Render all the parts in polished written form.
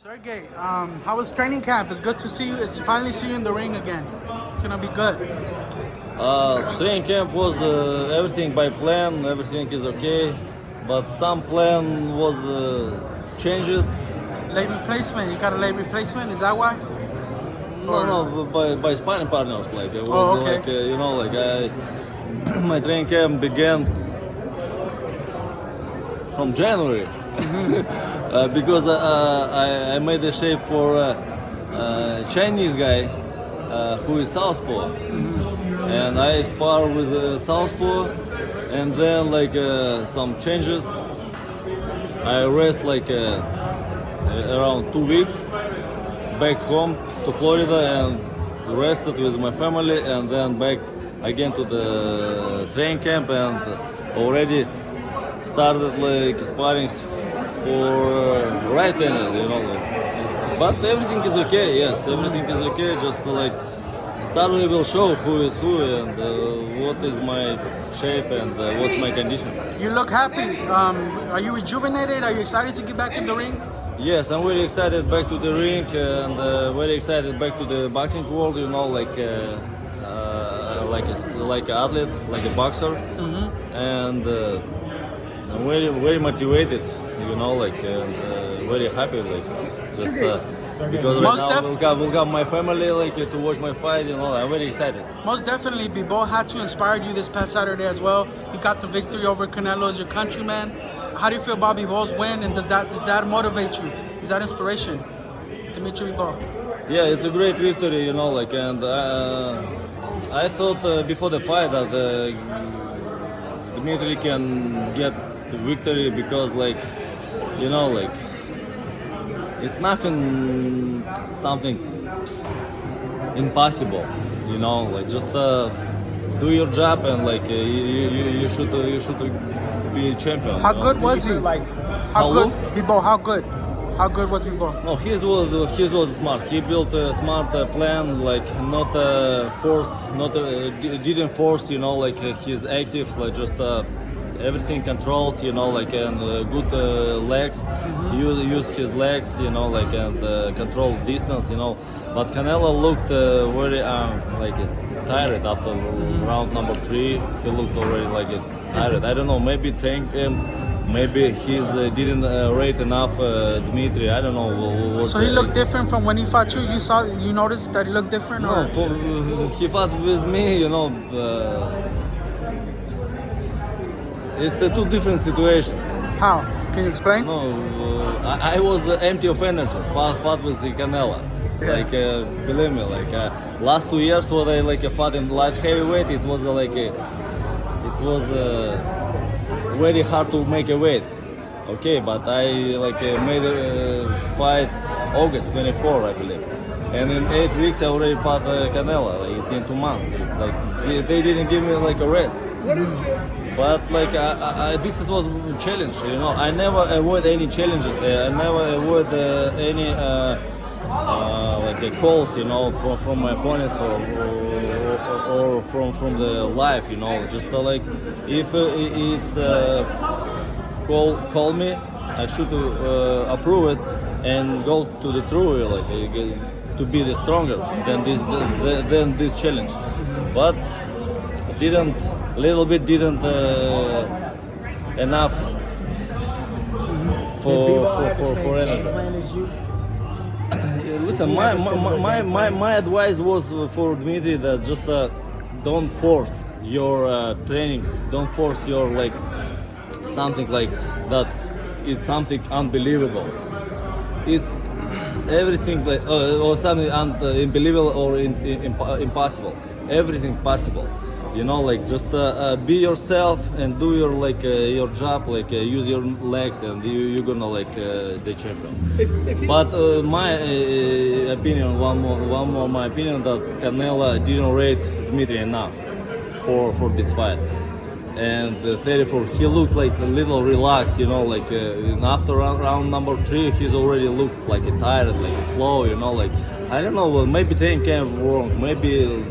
Sergey, how was training camp? It's good to see you. It's finally see you in the ring again. It's gonna be good. Training camp was everything by plan. Everything is okay, but some plan was changed. Leg replacement. You got a leg replacement. Is that why? No, by sparring partners. Like it was okay. like my training camp began from January because I made a shape for a Chinese guy who is southpaw, and I spar with a southpaw, and then some changes. I rest around 2 weeks back home to Florida and rested with my family, and then back again to the training camp and already started sparring for right hand, but everything is okay. Yes, everything is okay. Just Saturday will show who is who and what is my shape and what's my condition. You look happy. Are you rejuvenated? Are you excited to get back in the ring? Yes, I'm very excited back to the ring and very excited back to the boxing world. Like an athlete, like a boxer, and I'm very motivated. And very happy. Because right now we'll have my family to watch my fight. I'm very excited. Most definitely, Bivol had to inspire you this past Saturday as well. You got the victory over Canelo as your countryman. How do you feel about Bivol's win, and does that motivate you? Is that inspiration, Dimitri Bivol? Yeah, it's a great victory, and I thought before the fight that Dimitri can get the victory because, it's something impossible, just do your job and you should be a champion. How good was he? How good, Bivol? How good was Bivol? No, his was smart. He built a smart plan, not force, didn't force, he's active, just everything controlled, and good legs. He used his legs, and control distance, But Canelo looked very tired after round number 3. He looked already tired. I don't know. Maybe maybe he didn't rate enough Dmitry. I don't know. So he looked different from when he fought you. You noticed that he looked different? No, he fought with me. It's a two different situation. How? Can you explain? No, I was empty of energy. Fought with Canelo. Yeah. Believe me, last 2 years when I fought in light heavyweight, it was very hard to make a weight. Okay, but I made a fight August 24, I believe, and in 8 weeks I already fought Canelo. In 2 months, it's they didn't give me a rest. But this was a challenge, I never avoid any challenges. I never avoid any calls, from my opponents or from the life, Just if it's call me, I should approve it and go to the true, to be the stronger than this challenge. But didn't enough for energy. Listen, my advice was for Dmitry that just don't force your trainings, don't force your something like that. It's something unbelievable. It's everything or something unbelievable or impossible. Everything possible. Just be yourself and do your job, use your legs, and you're gonna the champion. But my opinion, one more my opinion, that Canelo didn't rate Dmitry enough for this fight. And 34, he looked a little relaxed, after round number 3, he's already looked tired, slow, I don't know, maybe training camp wrong, maybe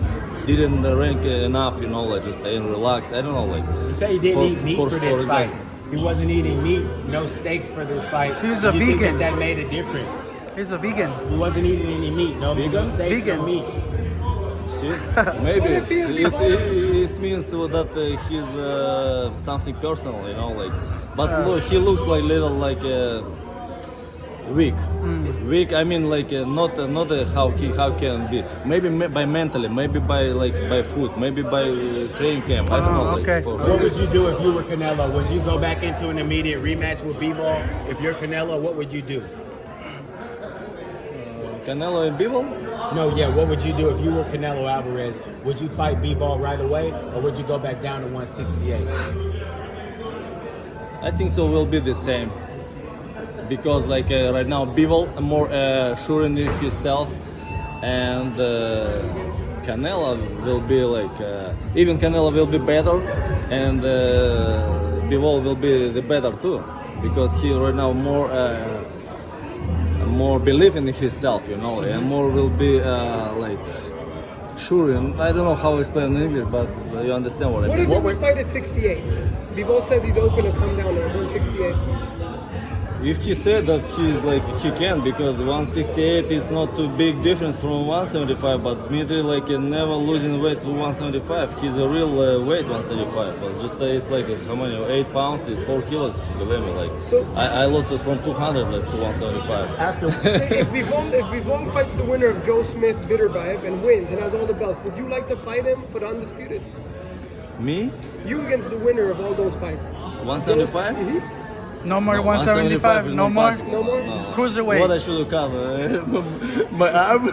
didn't rank enough, just staying relaxed. I don't know, You say he didn't eat meat for this fight. He wasn't eating meat, no steaks for this fight. He's a vegan. That made a difference. He's a vegan. He wasn't eating any meat. No steak, Vegan. no meat. See? Maybe it means that he's something personal, you know, like. But look, he looks like little like weak. Weak. I mean, like not how can be. Maybe by mentally, maybe by food, maybe by training camp. I don't know. Okay. What would you do if you were Canelo? Would you go back into an immediate rematch with Bivol? If you're Canelo, what would you do? Canelo and Bivol? No, yeah. What would you do if you were Canelo Alvarez? Would you fight Bivol right away, or would you go back down to 168? I think so. Will be the same. Because like right now Bivol more sure in himself, and Canelo will be like even Canelo will be better, and Bivol will be the better too, because he right now more believe in himself, you know, and more will be like sure. And I don't know how to explain in English, but you understand what I mean. What if we fight at 68? Bivol says he's open to come down at 168. If he said that he's like he can, because 168 is not too big difference from 175, but Dmitry like never losing weight to 175. He's a real weight 175, but just it's like how many 8 pounds, it's 4 kilos. Believe me, like I lost it from 200 like to 175. After If Bivol fights the winner of Joe Smith Bitterbaev and wins and has all the belts, would you like to fight him for the undisputed? Me? You against the winner of all those fights. 175? No more 175. No more. possible. No more? Cruiserweight. What I should have come? My arm?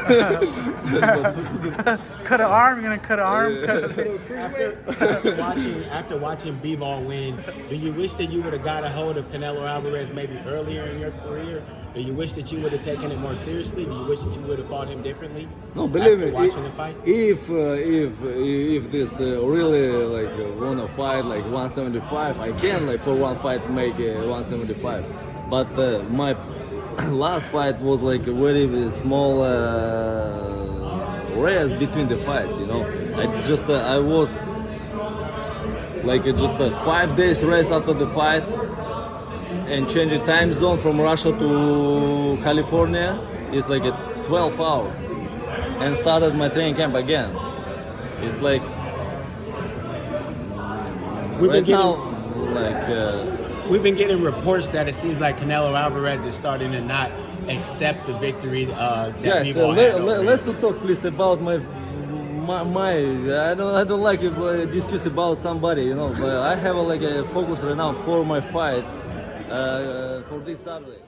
Cut an arm. You're gonna cut an arm. after watching Bivol win, do you wish that you would have got a hold of Canelo Alvarez maybe earlier in your career? Do you wish that you would have taken it more seriously? Do you wish that you would have fought him differently? No, believe after me. watching the fight? If this really like wanna fight like 175, I can like for one fight make 175. But my last fight was like a very small race between the fights. You know, I was like just a 5 days race after the fight. And change the time zone from Russia to California is like 12 hours, and started my training camp again. It's like right now, like we've been getting reports that it seems like Canelo Alvarez is starting to not accept the victory that guys, Bivol had over let's him. talk please about my I don't like to discuss about somebody, you know. But I have like a focus right now for my fight for this Saturday.